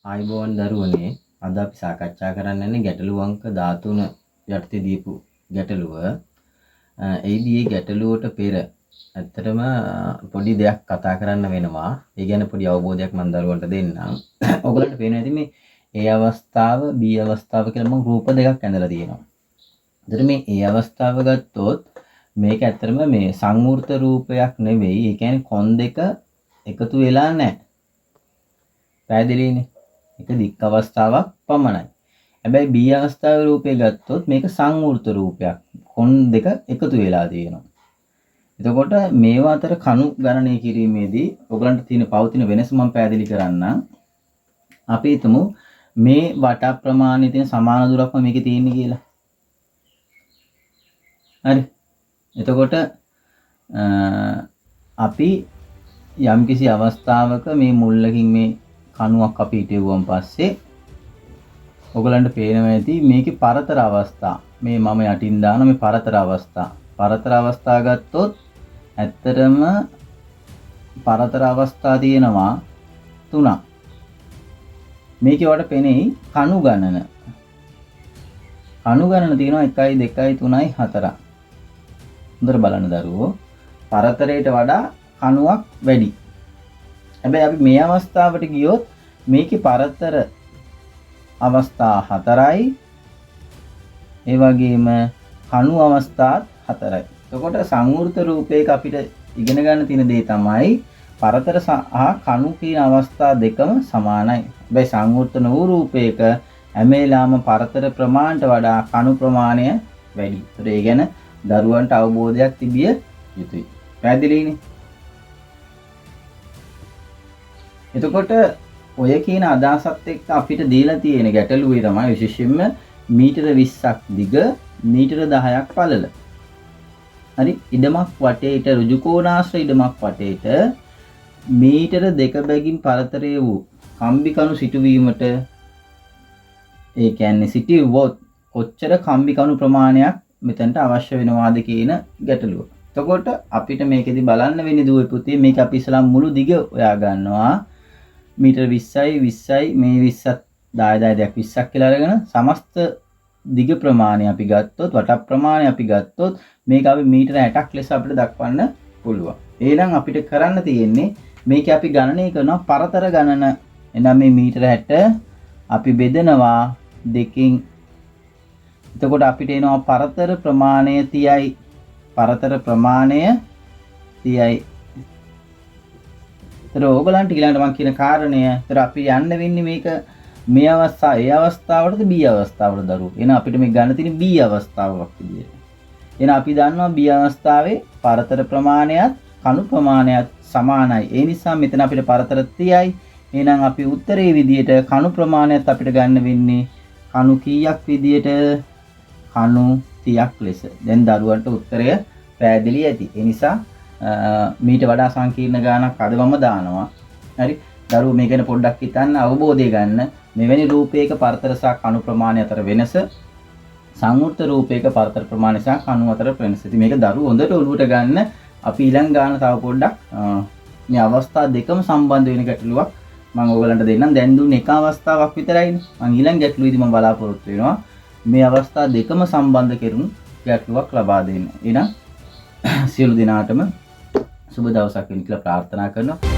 ආයිබෝන් දරුවනේ අද අපි සාකච්ඡා කරන්න යන්නේ ගැටලු අංක 13 යටතේ දීපු ගැටලුව. ඒදී ගැටලුවට පෙර ඇත්තටම පොඩි දෙයක් කතා කරන්න වෙනවා. ඒ ගැන පොඩි අවබෝධයක් මම දරුවන්ට දෙන්නම්. ඔයගලන්ට පේනවා ඇති මේ A අවස්ථාව B අවස්ථාව කියලා මම රූප දෙකක් ඇඳලා තියෙනවා. ඒතර මේ A අවස්ථාව ගත්තොත් මේක ඇත්තටම මේ සංවෘත රූපයක් නෙවෙයි. ඒ කියන්නේ කොන් දෙක එකතු වෙලා නැහැ. පැහැදිලිනේ. එක දික් අවස්ථාවක් පමණයි. හැබැයි B අවස්ථාවේ රූපය ගත්තොත් මේක සංවෘත රූපයක්. කොන් දෙක එකතු වෙලා තියෙනවා. එතකොට මේවා අතර කණු ගණනය කිරීමේදී ඔයගලන්ට තියෙන පවතින වෙනස මම පැහැදිලි කරන්නම්. අපි හිතමු මේ වට ප්‍රමාණයේ තියෙන සමාන දුරක්ම මේකේ තියෙන්නේ කියලා. හරි. එතකොට අපි යම්කිසි අවස්ථාවක මේ මුල්ලකින් මේ කණුවක් අපි හිටෙවුවන් පස්සේ ඔයගලන්ට පේනවා ඇති මේකේ පරතර අවස්ථා. මේ මම යටින් දාන මේ පරතර අවස්ථා. පරතර අවස්ථා ගත්තොත් ඇත්තටම පරතර අවස්ථා තියෙනවා 3ක්. මේකේ වට පෙනෙයි කණු ගණන. කණු ගණන තියෙනවා 1 2 3 4. හොඳට බලන්න දරුවෝ. පරතරයට වඩා කණුවක් වැඩි. හැබැයි අපි මේ අවස්ථාවට ගියොත් මේකේ පරතර අවස්ථා 4යි. ඒ වගේම කණු අවස්ථාත් 4යි. එතකොට සංවෘත රූපයක අපිට ඉගෙන ගන්න තියෙන දේ තමයි පරතර සහ කණු කියන අවස්ථා දෙකම සමානයි. හැබැයි සංවෘත වූ රූපයක හැම වෙලාවම පරතර ප්‍රමාණයට වඩා කණු ප්‍රමාණය වැඩි. ඒතර ඒ ගැන දරුවන්ට අවබෝධයක් තිබිය යුතුයි. පැහැදිලිනේ? එතකොට ඔය කියන අදහසත් එක්ක අපිට දීලා තියෙන ගැටලුවේ තමයි විශේෂයෙන්ම මීටර 20ක් දිග මීටර 10ක් පළල. හරි ඉඩමක් වටේට ඍජු කෝණාශ්‍ර ඉඩමක් වටේට මීටර 2 බැගින් පරතරය වූ කම්බි කණු සිටුවීමට ඒ කියන්නේ සිටුවොත් කොච්චර කම්බි කණු ප්‍රමාණයක් මෙතනට අවශ්‍ය වෙනවාද කියන ගැටලුව. එතකොට අපිට මේකෙදි බලන්න වෙන්නේ දුවේ පුතේ මේක අපි ඉස්සලා මුළු දිග හොයා ගන්නවා. මීටර 20යි 20යි මේ 20ත් 10ක් 20ක් කියලා අරගෙන සමස්ත දිග ප්‍රමාණය අපි ගත්තොත් වට ප්‍රමාණය අපි ගත්තොත් මේක අපි මීටර 60ක් ලෙස අපිට දක්වන්න පුළුවන්. එහෙනම් අපිට කරන්න තියෙන්නේ මේක අපි ගණනය කරනවා පරතර ගණන. එහෙනම් මේ මීටර 60 අපි බෙදනවා දෙකකින්. එතකොට අපිට එනවා පරතර ප්‍රමාණය 30යි. පරතර ප්‍රමාණය 30යි. ඒතර ඕගලන්ට ඊළඟට මම කියන කාරණය ඒතර අපි යන්න වෙන්නේ මේක මේ අවස්ථාව A අවස්ථාවටද B අවස්ථාවටද දරුවෝ. එහෙනම් අපිට මේ ගන්න තියෙන්නේ B අවස්ථාවක් විදියට. එහෙනම් අපි දන්නවා B අවස්ථාවේ පරතර ප්‍රමාණයත් කණු ප්‍රමාණයත් සමානයි. ඒ නිසා මෙතන අපිට පරතර 30යි. එහෙනම් අපි උත්තරේ විදියට කණු ප්‍රමාණයත් අපිට ගන්න වෙන්නේ කණු කීයක් විදියට? කණු 30ක් ලෙස. දැන් දරුවන්ට උත්තරය පැහැදිලි ඇති. ඒ නිසා මීට වඩා සංකීර්ණ ගානක් අද මම දානවා. හරි. දරුවෝ මේ ගැන පොඩ්ඩක් හිතන්න අවබෝධය ගන්න. මෙවැනි රූපයක පරතර සහ කණු ප්‍රමාණය අතර වෙනස සංවෘත රූපයක පරතර ප්‍රමාණය සහ කණු අතර වෙනස. ඉතින් මේක දරුවෝ හොඳට ඔලුවට ගන්න. අපි ඊළඟ ගාන තව පොඩ්ඩක් මේ අවස්ථා දෙකම සම්බන්ධ වෙන ගැටලුවක් මම ඔයගලන්ට දෙන්නම්. දැන් දුන්නේ එක අවස්ථාවක් විතරයිනේ. මම ඊළඟ ගැටලුවේදී මම බලාපොරොත්තු වෙනවා මේ අවස්ථා දෙකම සම්බන්ධ කෙරුණු ගැටලුවක් ලබා දෙන්න. එහෙනම් සියලු දෙනාටම සුබ දවසක් වෙන්න කියලා ප්‍රාර්ථනා කරනවා.